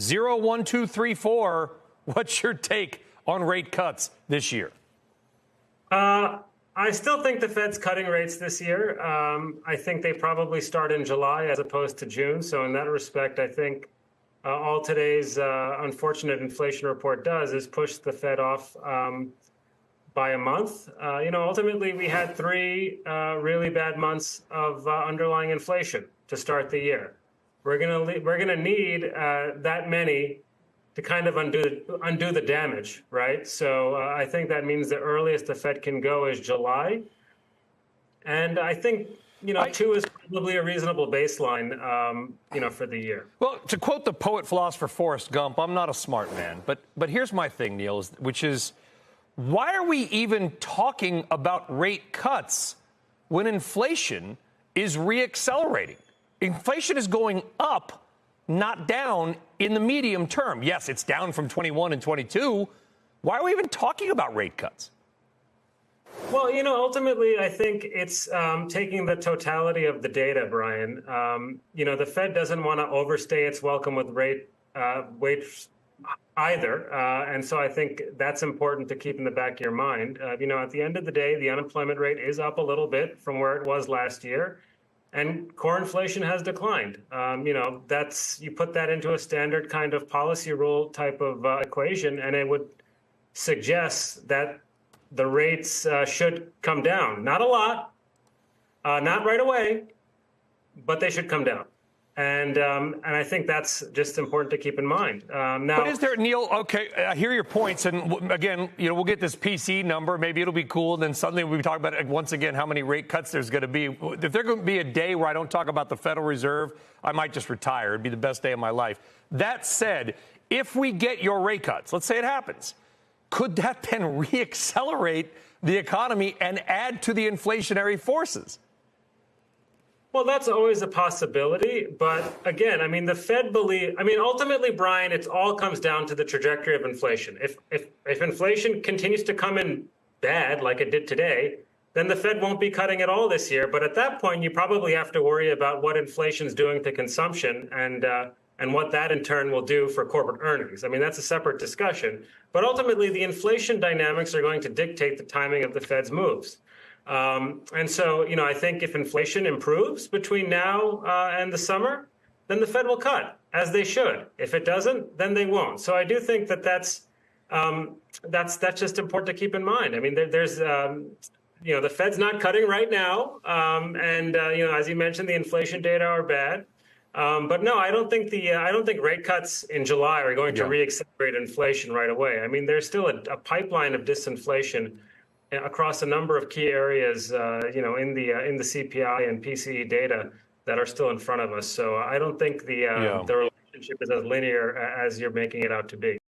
01234. What's your take on rate cuts this year? I still think the Fed's cutting rates this year. I think they probably start in July as opposed to June. So in that respect, I think all today's unfortunate inflation report does is push the Fed off by a month. Ultimately, we had three really bad months of underlying inflation to start the year. We're gonna need that many to kind of undo the damage, right? So I think that means the earliest the Fed can go is July, and I think 2 is probably a reasonable baseline, for the year. Well, to quote the poet philosopher Forrest Gump, I'm not a smart man, but here's my thing, Neil, which is, why are we even talking about rate cuts when inflation is reaccelerating? Inflation is going up, not down in the medium term. Yes, it's down from 21 and 22. Why are we even talking about rate cuts? Well, ultimately, I think it's taking the totality of the data, Brian. The Fed doesn't want to overstay its welcome with rates either. And so I think that's important to keep in the back of your mind. At the end of the day, the unemployment rate is up a little bit from where it was last year. And core inflation has declined. You put that into a standard kind of policy rule type of equation, and it would suggest that the rates should come down. Not a lot, not right away, but they should come down. And I think that's just important to keep in mind. But is there, Neil, okay, I hear your points. And again, we'll get this PC number. Maybe it'll be cool. And then suddenly we'll be talking about, once again, how many rate cuts there's going to be. If there's going to be a day where I don't talk about the Federal Reserve, I might just retire. It'd be the best day of my life. That said, if we get your rate cuts, let's say it happens, could that then reaccelerate the economy and add to the inflationary forces? Well, that's always a possibility. But again, the Fed ultimately, Brian, it all comes down to the trajectory of inflation. If inflation continues to come in bad, like it did today, then the Fed won't be cutting at all this year. But at that point, you probably have to worry about what inflation's doing to consumption and what that in turn will do for corporate earnings. That's a separate discussion. But ultimately, the inflation dynamics are going to dictate the timing of the Fed's moves. And so, I think if inflation improves between now and the summer, then the Fed will cut, as they should. If it doesn't, then they won't. So I do think that's just important to keep in mind. There's the Fed's not cutting right now, as you mentioned, the inflation data are bad. But no, I don't think rate cuts in July are going to reaccelerate inflation right away. There's still a pipeline of disinflation across a number of key areas, in the CPI and PCE data that are still in front of us. So I don't think the relationship is as linear as you're making it out to be.